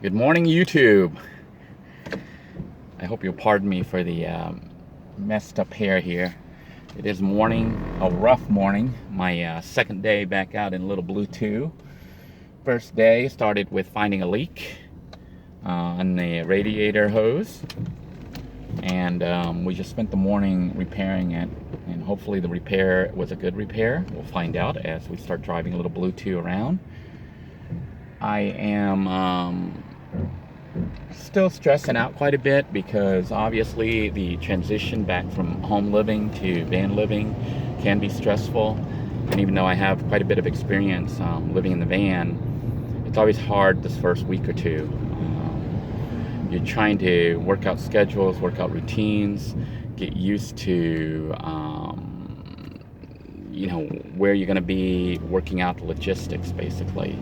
Good morning, YouTube. I hope you'll pardon me for the messed up hair here. It is morning, a rough morning. My second day back out in Little Blue 2. First day started with finding a leak on the radiator hose. And we just spent the morning repairing it. And hopefully the repair was a good repair. We'll find out as we start driving Little Blue 2 around. I am still stressing out quite a bit because obviously the transition back from home living to van living can be stressful. And even though I have quite a bit of experience living in the van, it's always hard this first week or two. You're trying to work out schedules, work out routines, get used to where you're going to be, working out the logistics basically.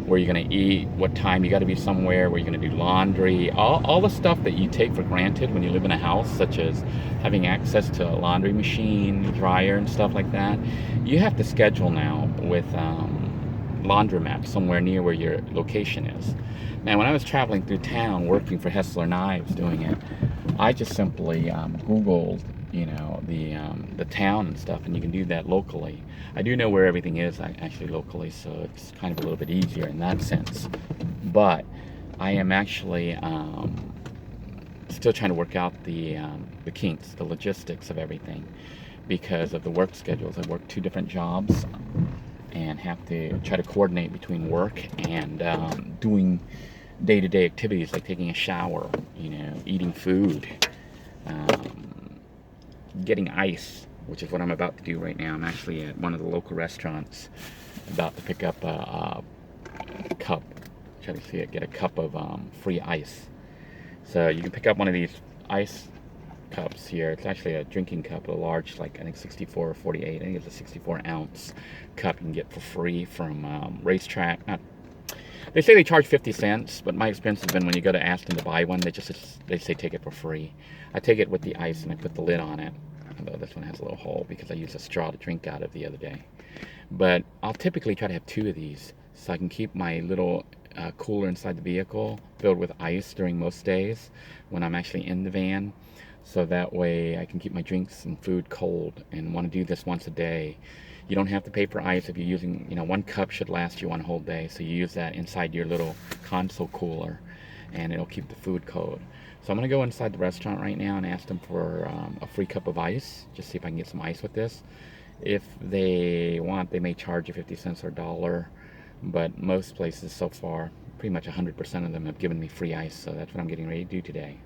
Where you're going to eat, what time you got to be somewhere, where you're going to do laundry, all the stuff that you take for granted when you live in a house, such as having access to a laundry machine, dryer, and stuff like that. You have to schedule now with laundromat somewhere near where your location is. Now, when I was traveling through town working for Hessler Knives doing it, I just simply Googled, the town and stuff, and you can do that locally. I do know where everything is actually locally, so it's kind of a little bit easier in that sense. But I am actually still trying to work out the kinks, the logistics of everything, because of the work schedules. I work 2 different jobs and have to try to coordinate between work and doing day-to-day activities like taking a shower, eating food, getting ice, which is what I'm about to do right now. I'm actually at one of the local restaurants about to pick up a cup. Try to see it, get a cup of free ice. So you can pick up one of these ice cups here. It's actually a drinking cup, a large, like I think 64 or 48. I think it's a 64 ounce cup you can get for free from Racetrack. They say they charge 50 cents, but my experience has been when you go to ask them to buy one, they say take it for free. I take it with the ice and I put the lid on it. Although this one has a little hole because I used a straw to drink out of the other day. But I'll typically try to have 2 of these so I can keep my little cooler inside the vehicle filled with ice during most days when I'm actually in the van. So that way I can keep my drinks and food cold, and want to do this once a day. You don't have to pay for ice if you're using, 1 cup should last you 1 whole day. So you use that inside your little console cooler and it'll keep the food cold. So I'm going to go inside the restaurant right now and ask them for a free cup of ice. Just see if I can get some ice with this. If they want, they may charge you 50 cents or $1. But most places so far, pretty much 100% of them have given me free ice. So that's what I'm getting ready to do today.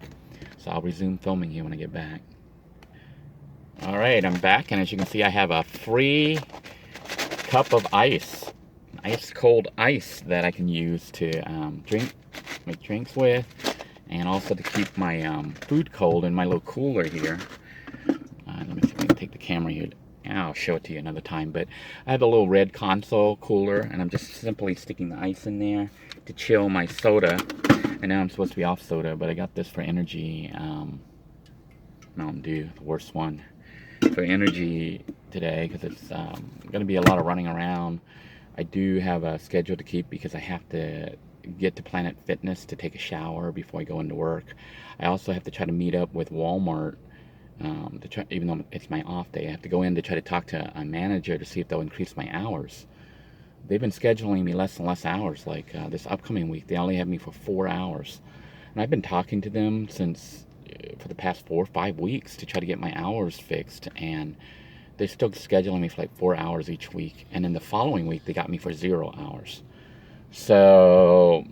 So I'll resume filming here when I get back. Alright, I'm back, and as you can see I have a free cup of ice. Ice cold ice that I can use to make drinks with, and also to keep my food cold in my little cooler here. Let me see if I can take the camera here. I'll show it to you another time, but I have a little red console cooler, and I'm just simply sticking the ice in there to chill my soda. And now I'm supposed to be off soda, but I got this for energy. Mountain Dew, the worst one, for energy today, because it's going to be a lot of running around. I do have a schedule to keep because I have to get to Planet Fitness to take a shower before I go into work. I also have to try to meet up with Walmart to try, even though it's my off day, I have to go in to try to talk to a manager to see if they'll increase my hours. They've been scheduling me less and less hours. Like this upcoming week, they only have me for 4 hours. And I've been talking to them since for the past 4 or 5 weeks to try to get my hours fixed. And they're still scheduling me for like 4 hours each week. And then the following week, they got me for 0 hours. So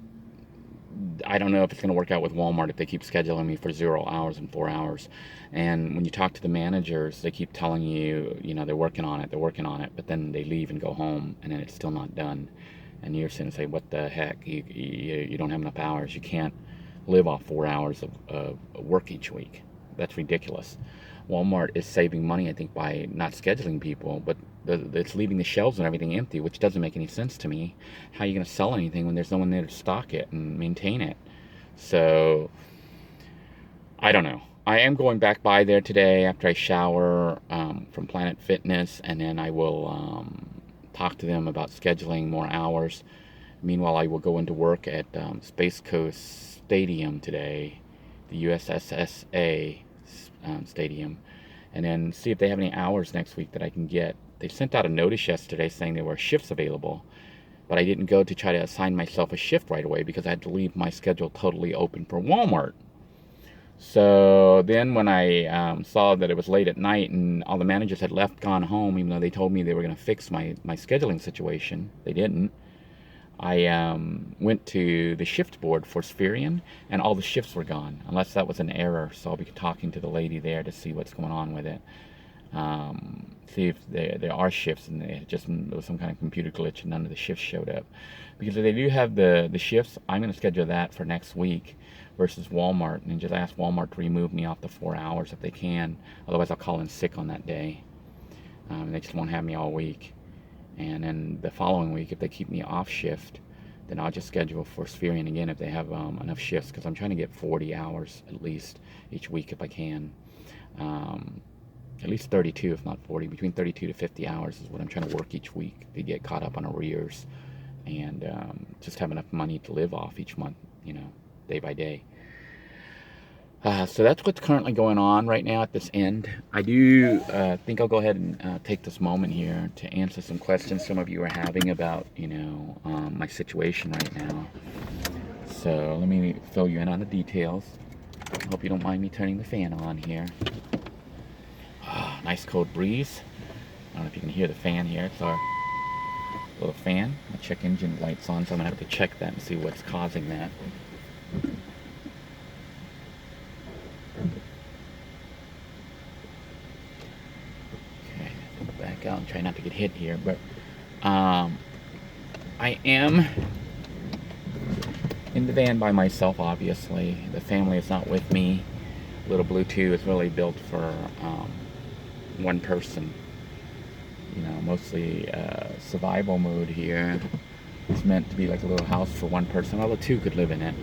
I don't know if it's going to work out with Walmart if they keep scheduling me for 0 hours and 4 hours. And when you talk to the managers, they keep telling you, they're working on it, but then they leave and go home, and then it's still not done. And you're sitting and say, what the heck? You don't have enough hours. You can't live off 4 hours of work each week. That's ridiculous. Walmart is saving money, I think, by not scheduling people, but it's leaving the shelves and everything empty, which doesn't make any sense to me. How are you going to sell anything when there's no one there to stock it and maintain it? So, I don't know. I am going back by there today after I shower from Planet Fitness, and then I will talk to them about scheduling more hours. Meanwhile, I will go into work at Space Coast Stadium today, the USSSA stadium, and then see if they have any hours next week that I can get. They sent out a notice yesterday saying there were shifts available, but I didn't go to try to assign myself a shift right away because I had to leave my schedule totally open for Walmart. So then when I saw that it was late at night and all the managers had left, gone home, even though they told me they were going to fix my scheduling situation, they didn't. I went to the shift board for Spherion, and all the shifts were gone, unless that was an error. So I'll be talking to the lady there to see what's going on with it. See if there are shifts, and there was some kind of computer glitch and none of the shifts showed up. Because if they do have the shifts, I'm going to schedule that for next week versus Walmart, and just ask Walmart to remove me off the 4 hours if they can. Otherwise, I'll call in sick on that day. They just won't have me all week. And then the following week, if they keep me off shift, then I'll just schedule for Spherion again if they have enough shifts, because I'm trying to get 40 hours at least each week if I can. At least 32, if not 40. Between 32 to 50 hours is what I'm trying to work each week to get caught up on arrears and just have enough money to live off each month, day by day. So that's what's currently going on right now at this end. I do think I'll go ahead and take this moment here to answer some questions some of you are having about, my situation right now. So let me fill you in on the details. I hope you don't mind me turning the fan on here. Nice cold breeze. I don't know if you can hear the fan here. It's our little fan. My check engine light's on, so I'm going to have to check that and see what's causing that. Back out and try not to get hit here, but I am in the van by myself. Obviously, the family is not with me. Little Blue 2 is really built for one person. Mostly survival mode here. It's meant to be like a little house for one person, although two could live in it,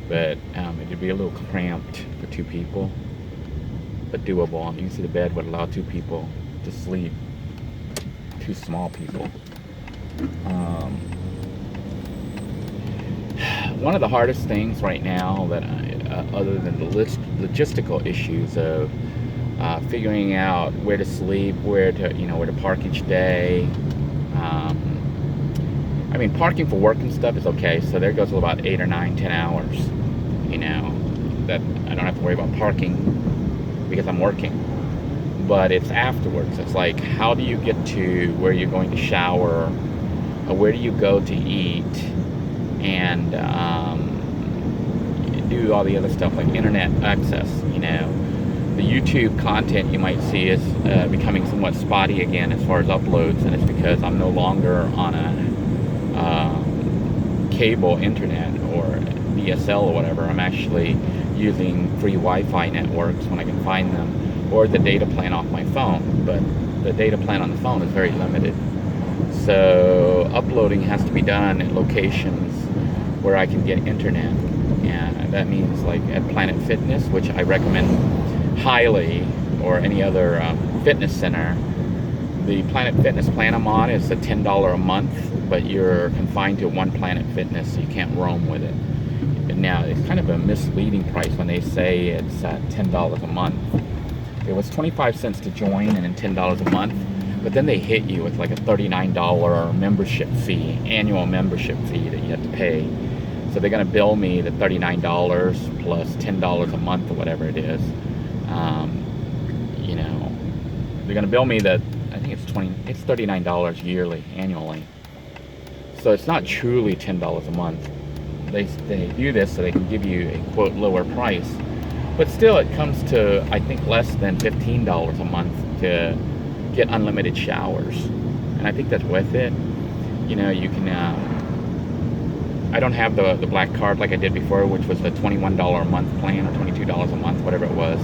but it'd be a little cramped for two people, but doable. You can see the bed would allow two people to sleep. Two small people. One of the hardest things right now that other than the logistical issues of figuring out where to sleep, where to park each day. I mean, parking for work and stuff is okay, so there goes about 8 or 9, 10 hours, that I don't have to worry about parking because I'm working. But it's afterwards. It's like, how do you get to where you're going to shower, or where do you go to eat, and do all the other stuff like internet access. The YouTube content you might see is becoming somewhat spotty again as far as uploads, and it's because I'm no longer on a cable internet or DSL or whatever. I'm actually using free Wi-Fi networks when I can find them, or the data plan off my phone, but the data plan on the phone is very limited. So uploading has to be done at locations where I can get internet, and that means like at Planet Fitness, which I recommend highly, or any other fitness center. The Planet Fitness plan I'm on is a $10 a month, but you're confined to one Planet Fitness, so you can't roam with it. And now it's kind of a misleading price when they say it's $10 a month. It was 25 cents to join and then $10 a month, but then they hit you with like a $39 membership fee, annual membership fee that you have to pay. So they're going to bill me the $39 plus $10 a month or whatever it is. They're going to bill me I think it's $39 yearly, annually. So it's not truly $10 a month. They do this so they can give you a quote lower price. But still, it comes to, I think, less than $15 a month to get unlimited showers. And I think that's worth it. You can, I don't have the black card like I did before, which was the $21 a month plan, or $22 a month, whatever it was.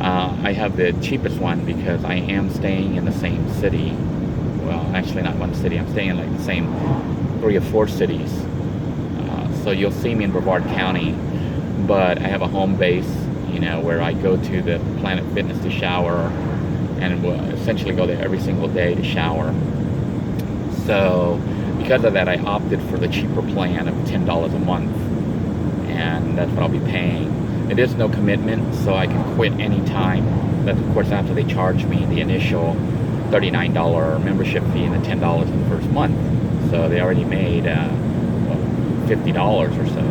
I have the cheapest one because I am staying in the same city. Well, actually not one city. I'm staying in like the same 3 or 4 cities. So you'll see me in Brevard County, but I have a home base, where I go to the Planet Fitness to shower, and will essentially go there every single day to shower. So because of that, I opted for the cheaper plan of $10 a month, and that's what I'll be paying. It is no commitment, so I can quit anytime. That's of course after they charge me the initial $39 membership fee and the $10 in the first month. So they already made $50 or so.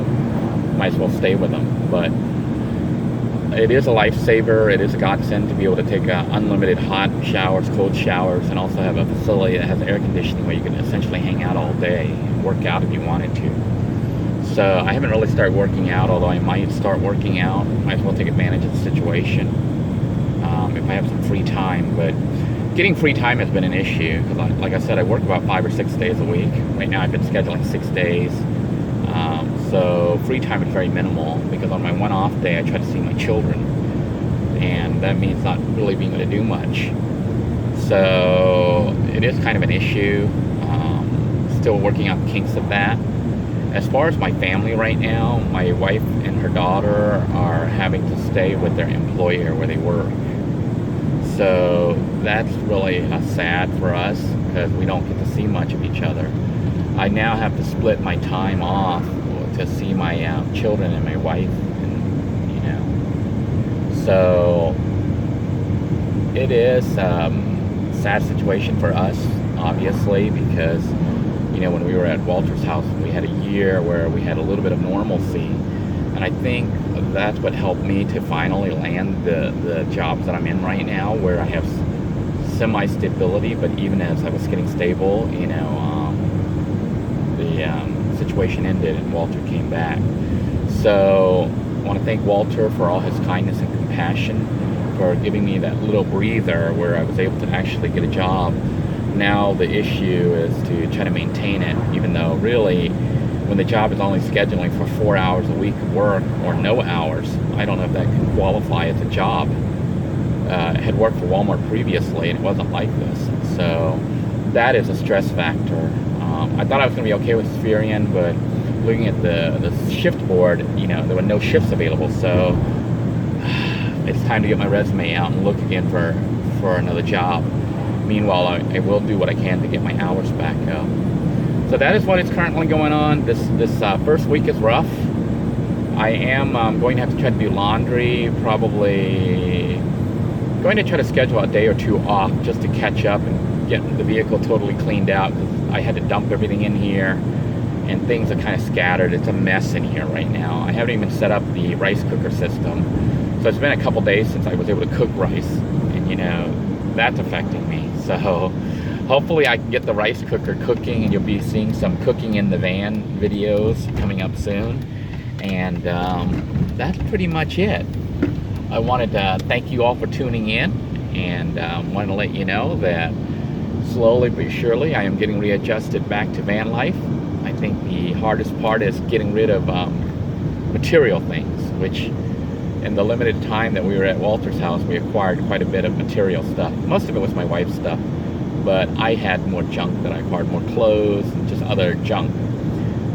Might as well stay with them. But it is a lifesaver. It is a godsend to be able to take unlimited hot showers, cold showers, and also have a facility that has air conditioning where you can essentially hang out all day and work out if you wanted to. So I haven't really started working out, although I might start working out. Might as well take advantage of the situation if I have some free time. But getting free time has been an issue because, like I said, I work about 5 or 6 days a week. Right now I've been scheduling 6 days. So free time is very minimal because on my one off day I try to see my children, and that means not really being able to do much. So it is kind of an issue. Still working out the kinks of that. As far as my family right now, my wife and her daughter are having to stay with their employer where they work. So that's really sad for us because we don't get to see much of each other. I now have to split my time off to see my children and my wife, and so it is a sad situation for us, obviously, because when we were at Walter's house, we had a year where we had a little bit of normalcy, and I think that's what helped me to finally land the jobs that I'm in right now, where I have semi-stability. But even as I was getting stable, the situation ended and Walter came back. So I want to thank Walter for all his kindness and compassion, for giving me that little breather where I was able to actually get a job. Now the issue is to try to maintain it, even though really when the job is only scheduling for 4 hours a week of work or no hours, I don't know if that can qualify as a job. I had worked for Walmart previously and it wasn't like this. So that is a stress factor. I thought I was going to be okay with Spherian, but looking at the shift board, there were no shifts available. So it's time to get my resume out and look again for another job. Meanwhile, I will do what I can to get my hours back up. So that is what is currently going on. This first week is rough. I am going to have to try to do laundry, probably going to try to schedule a day or two off just to catch up and get the vehicle totally cleaned out, because I had to dump everything in here and things are kind of scattered. It's a mess in here right now. I haven't even set up the rice cooker system. So it's been a couple days since I was able to cook rice, and that's affecting me. So hopefully I can get the rice cooker cooking, and you'll be seeing some cooking in the van videos coming up soon. And that's pretty much it. I wanted to thank you all for tuning in, and wanted to let you know that slowly but surely I am getting readjusted back to van life. I think the hardest part is getting rid of material things, which in the limited time that we were at Walter's house, we acquired quite a bit of material stuff. Most of it was my wife's stuff, but I had more junk that I acquired, more clothes and just other junk,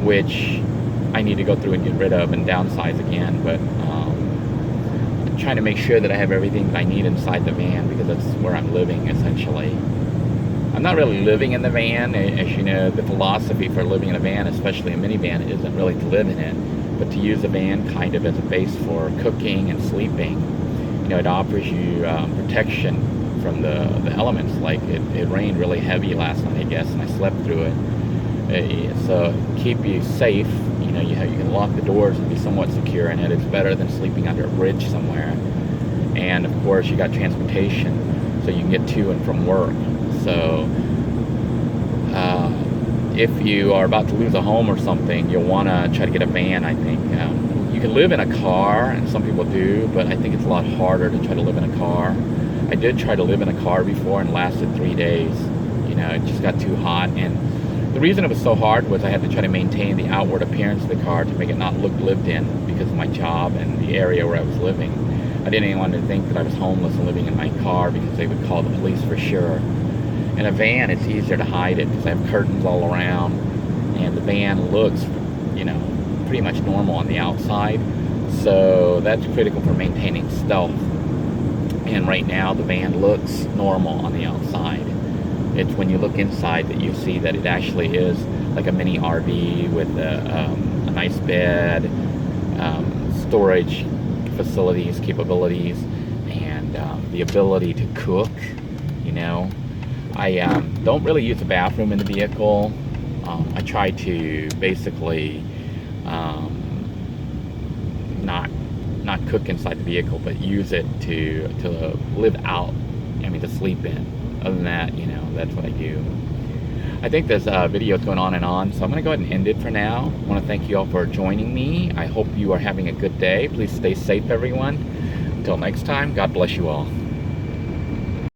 which I need to go through and get rid of and downsize again. But I'm trying to make sure that I have everything that I need inside the van, because that's where I'm living essentially. I'm not really living in the van. As you know, the philosophy for living in a van, especially a minivan, isn't really to live in it, but to use a van kind of as a base for cooking and sleeping. It offers you protection from the elements. Like it rained really heavy last night, I guess, and I slept through it. So keep you safe. You can lock the doors and be somewhat secure in it. It's better than sleeping under a bridge somewhere. And of course, you got transportation, so you can get to and from work. So if you are about to lose a home or something, you'll want to try to get a van, I think. You can live in a car, and some people do, but I think it's a lot harder to try to live in a car. I did try to live in a car before and lasted 3 days. It just got too hot, and the reason it was so hard was I had to try to maintain the outward appearance of the car to make it not look lived in, because of my job and the area where I was living. I didn't even want to think that I was homeless and living in my car, because they would call the police for sure. In a van, it's easier to hide it because I have curtains all around, and the van looks, pretty much normal on the outside. So that's critical for maintaining stealth. And right now, the van looks normal on the outside. It's when you look inside that you see that it actually is like a mini RV with a nice bed, storage facilities, capabilities, and the ability to cook. You know, I don't really use a bathroom in the vehicle. I try to basically not cook inside the vehicle, but use it to live out. I mean, to sleep in. Other than that, you know, that's what I do. I think this video is going on and on, so I'm going to go ahead and end it for now. I want to thank you all for joining me. I hope you are having a good day. Please stay safe, everyone. Until next time, God bless you all.